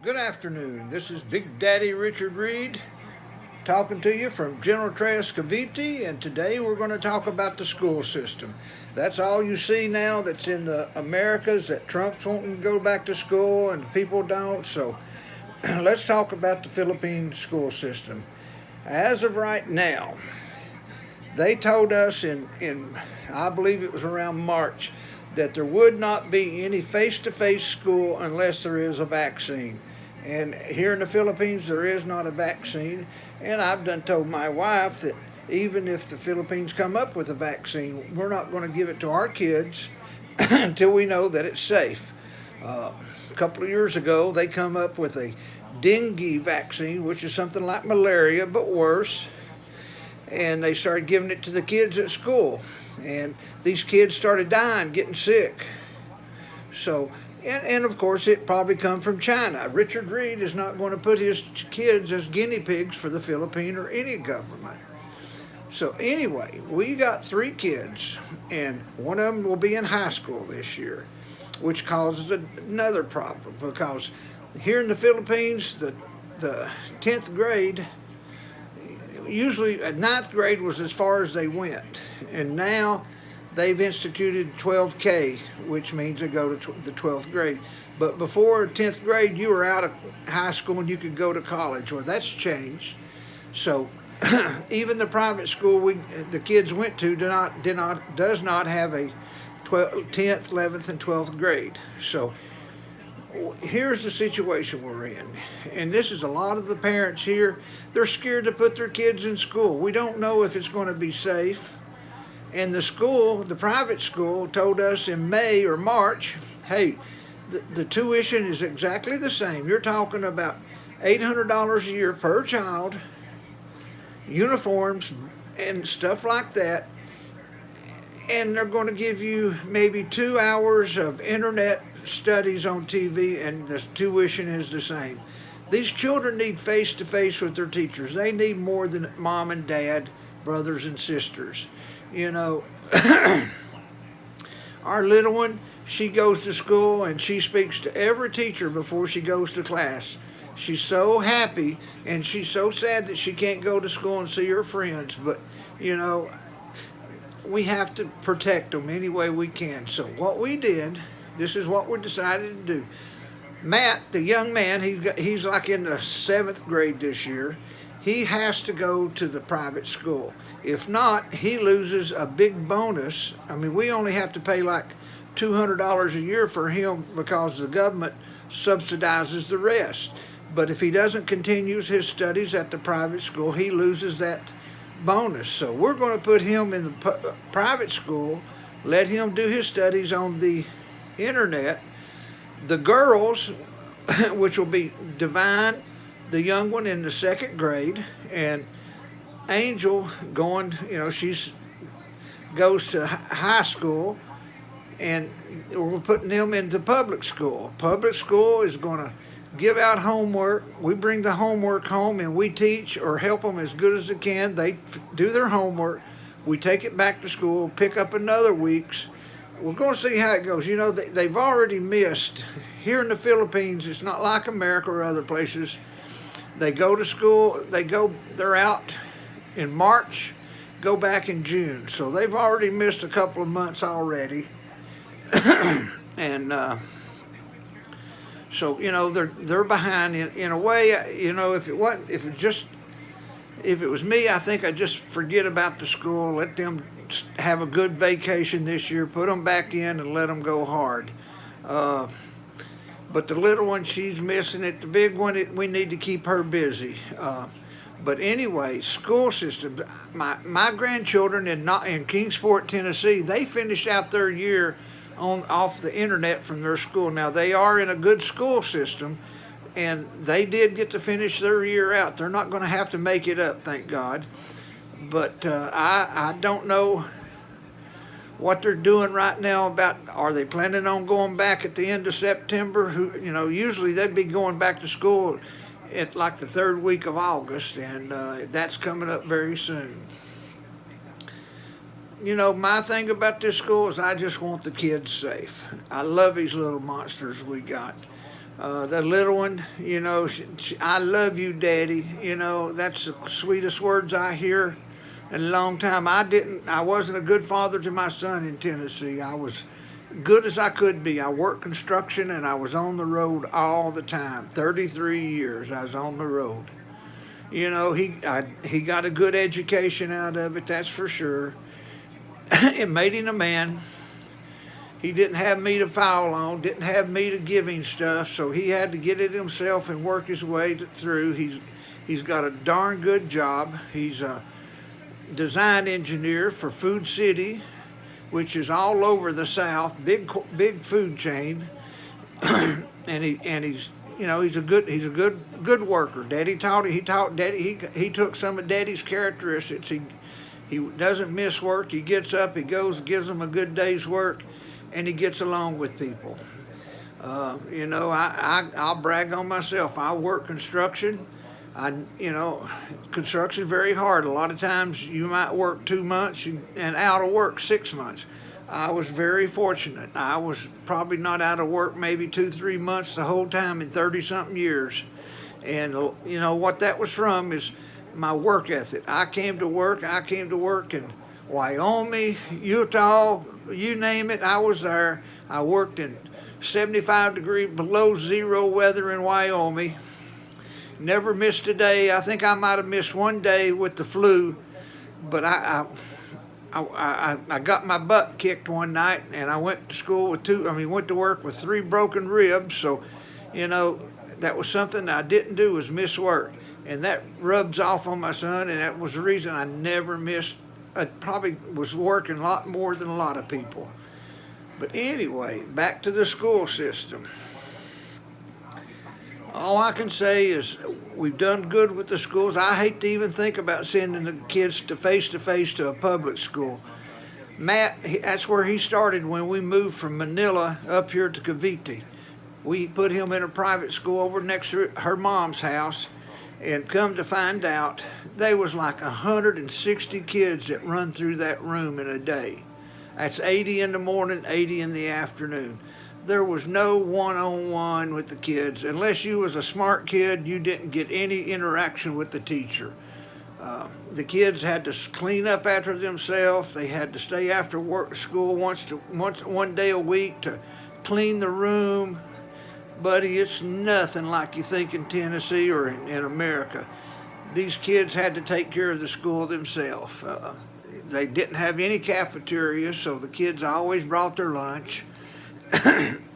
Good afternoon. This is Big Daddy Richard Reed talking to you from General Tres Cavite, and today we're going to talk about the school system. That's all you see now that's in the Americas, that Trump's wanting to go back to school and people don't. So let's talk about the Philippine school system. As of right now, they told us in I believe it was around March that there would not be any face-to-face school unless there is a vaccine. And here in the Philippines, there is not a vaccine. And I've done told my wife that even if the Philippines come up with a vaccine, we're not going to give it to our kids until we know that it's safe. A couple of years ago, they come up with a dengue vaccine, which is something like malaria but worse, and they started giving it to the kids at school, and these kids started dying, getting sick. So, and of course, it probably come from China. Richard Reed is not going to put his kids as guinea pigs for the Philippine or any government. So anyway, we got three kids, and one of them will be in high school this year, which causes another problem because here in the Philippines, the 10th grade, usually ninth grade was as far as they went, and now they've instituted 12K, which means they go to the 12th grade. But before 10th grade, you were out of high school and you could go to college. Well, that's changed. So even the private school the kids went to does not have a 10th, 11th, and 12th grade. So here's the situation we're in, and this is a lot of the parents here. They're scared to put their kids in school. We don't know if it's going to be safe. And the private school, told us in May or March, hey, the tuition is exactly the same. You're talking about $800 a year per child, uniforms, and stuff like that. And they're going to give you maybe 2 hours of internet studies on TV, and the tuition is the same. These children need face to face with their teachers. They need more than mom and dad, brothers and sisters. You know, our little one, she goes to school and she speaks to every teacher before she goes to class. She's so happy and she's so sad that she can't go to school and see her friends. But, you know, we have to protect them any way we can. So what we did, this is what we decided to do. Matt, the young man, he's like in the 7th grade this year. He has to go to the private school. If not, he loses a big bonus. I mean, we only have to pay like $200 a year for him because the government subsidizes the rest. But if he doesn't continue his studies at the private school, he loses that bonus. So we're going to put him in the private school, let him do his studies on the internet. The girls, which will be Divine, the young one in the 2nd grade, and Angel she's goes to high school, and we're putting them into public school. Public school is going to give out homework. We bring the homework home and we teach or help them as good as they can. They do their homework. We take it back to school, pick up another week's. We're going to see how it goes. You know, they've already missed. Here in the Philippines, it's not like America or other places. They go to school, they're out in March, go back in June. So they've already missed a couple of months already. And so, you know, they're behind in a way. You know, if it was me, I think I'd just forget about the school, let them have a good vacation this year, put them back in and let them go hard. But the little one, she's missing it. The big one, we need to keep her busy. But anyway, school system. My grandchildren in Kingsport, Tennessee, they finished out their year off the internet from their school. Now they are in a good school system, and they did get to finish their year out. They're not going to have to make it up, thank God. But I don't know what they're doing right now about, are they planning on going back at the end of September? Usually they'd be going back to school at like the 3rd week of August, and that's coming up very soon. You know, my thing about this school is I just want the kids safe. I love these little monsters we got. The little one, I love you, Daddy. That's the sweetest words I hear in a long time. I wasn't a good father to my son in Tennessee. I was good as I could be. I worked construction and I was on the road all the time. 33 years I was on the road. He got a good education out of it, that's for sure. It made him a man. He didn't have me to foul on, didn't have me to give him stuff, so he had to get it himself and work his way through. He's got a darn good job. He's a design engineer for Food City, which is all over the South, big food chain, and he's a good worker. Daddy taught Daddy. He took some of Daddy's characteristics. He doesn't miss work. He gets up. He goes, gives them a good day's work, and he gets along with people. I'll brag on myself. I work construction. Construction's very hard. A lot of times you might work 2 months and out of work 6 months. I was very fortunate. I was probably not out of work maybe 2-3 months the whole time in 30-something years. And what that was from is my work ethic. I came to work in Wyoming, Utah, you name it, I was there. I worked in 75 degree below zero weather in Wyoming. Never missed a day. I think I might have missed one day with the flu, but I got my butt kicked one night, and I went to work with 3 broken ribs. So, that was something I didn't do, was miss work, and that rubs off on my son, and that was the reason I never missed. I probably was working a lot more than a lot of people. But anyway, back to the school system. All I can say is we've done good with the schools. I hate to even think about sending the kids to face to a public school. Matt, that's where he started when we moved from Manila up here to Cavite. We put him in a private school over next to her mom's house, and come to find out, there was like 160 kids that run through that room in a day. That's 80 in the morning, 80 in the afternoon. There was no one-on-one with the kids. Unless you was a smart kid, you didn't get any interaction with the teacher. The kids had to clean up after themselves. They had to stay after school one day a week to clean the room. Buddy, it's nothing like you think in Tennessee or in America. These kids had to take care of the school themselves. They didn't have any cafeteria, so the kids always brought their lunch.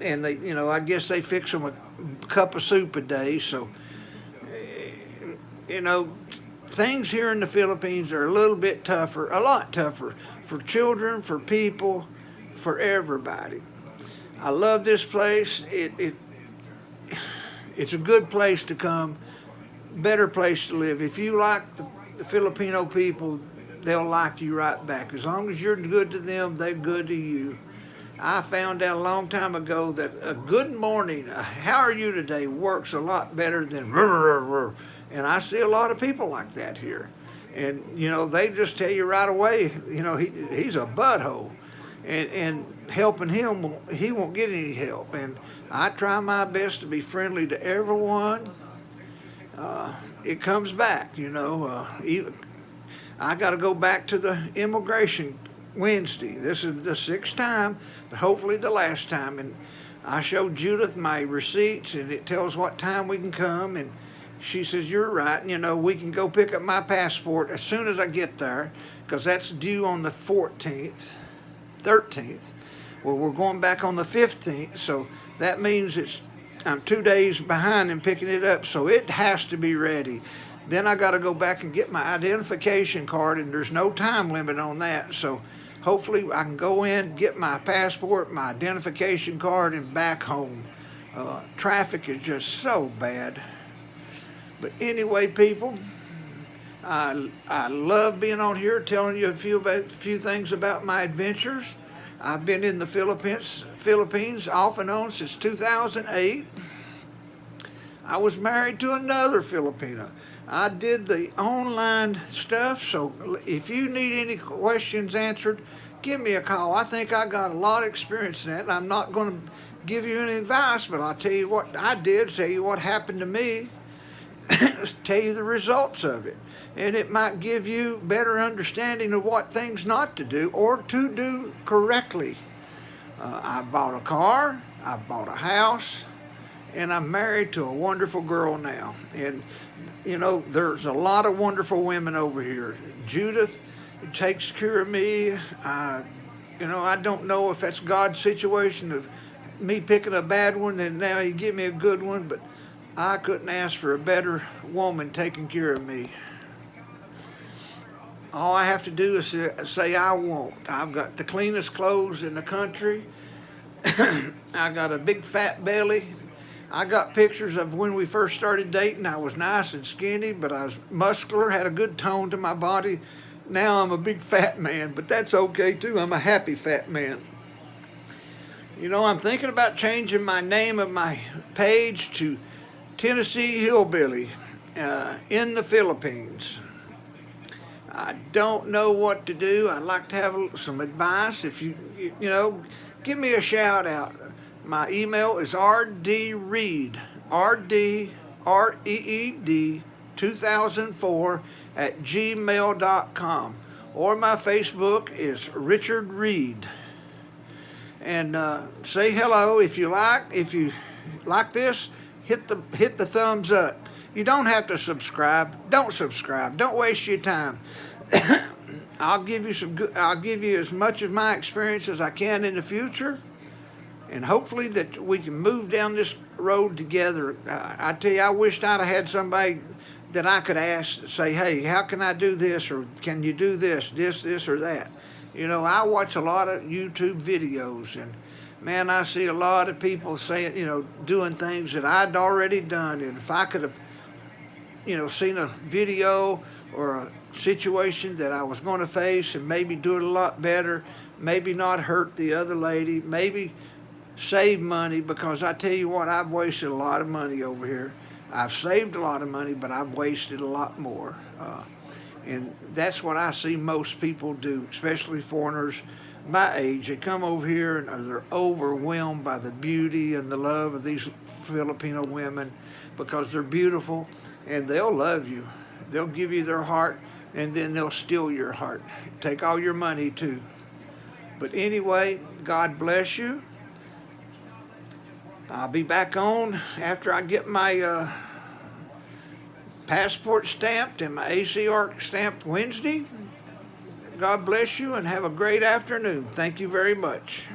And I guess they fix them a cup of soup a day. So, things here in the Philippines are a lot tougher for children, for people, for everybody. I love this place. It's a good place to come, better place to live. If you like the Filipino people, they'll like you right back. As long as you're good to them, they're good to you. I found out a long time ago that a good morning, how are you today, works a lot better than and I see a lot of people like that here. And, they just tell you right away, he's a butthole. And helping him, he won't get any help. And I try my best to be friendly to everyone. It comes back, I got to go back to the immigration Wednesday. This is the 6th time, but hopefully the last time. And I showed Judith my receipts, and it tells what time we can come. And she says, you're right. We can go pick up my passport as soon as I get there, because that's due on the 13th. Well, we're going back on the 15th, so that means I'm 2 days behind in picking it up, so it has to be ready. Then I got to go back and get my identification card, and there's no time limit on that. So hopefully I can go in, get my passport, my identification card, and back home. Traffic is just so bad. But anyway, people, I love being on here telling you a few things about my adventures. I've been in the Philippines off and on since 2008. I was married to another Filipino. I did the online stuff, so if you need any questions answered, give me a call. I think I got a lot of experience in that. I'm not going to give you any advice, but I'll tell you what I did, tell you what happened to me, tell you the results of it. And it might give you better understanding of what things not to do or to do correctly. I bought a car, I bought a house, and I'm married to a wonderful girl now. And, you know, there's a lot of wonderful women over here. Judith takes care of me. You know, I don't know if that's God's situation of me picking a bad one and now He give me a good one, but I couldn't ask for a better woman taking care of me. All I have to do is say I won't. I've got the cleanest clothes in the country. I got a big fat belly. I got pictures of when we first started dating. I was nice and skinny, but I was muscular, had a good tone to my body. Now I'm a big fat man, but that's okay too. I'm a happy fat man. You know, I'm thinking about changing my name of my page to Tennessee Hillbilly in the Philippines. I don't know what to do. I'd like to have some advice. If you know, give me a shout out. My email is rdreed, RDREED 2004 at gmail.com, or my Facebook is Richard Reed. And say hello if you like. If you like this, hit the thumbs up. You don't have to subscribe. Don't subscribe. Don't waste your time. I'll give you as much of my experience as I can in the future, and hopefully that we can move down this road together. I tell you, I wished I'd have had somebody that I could ask, say, hey, how can I do this, or can you do this or that? You know, I watch a lot of YouTube videos, and man, I see a lot of people saying, you know, doing things that I'd already done. And if I could have, you know, seen a video or a situation that I was going to face and maybe do it a lot better, maybe not hurt the other lady, maybe save money, because I tell you what, I've wasted a lot of money over here. I've saved a lot of money, but I've wasted a lot more. And that's what I see most people do, especially foreigners my age. They come over here and they're overwhelmed by the beauty and the love of these Filipino women, because they're beautiful and they'll love you. They'll give you their heart, and then they'll steal your heart. Take all your money too. But anyway, God bless you. I'll be back on after I get my passport stamped and my ACR stamped Wednesday. God bless you and have a great afternoon. Thank you very much.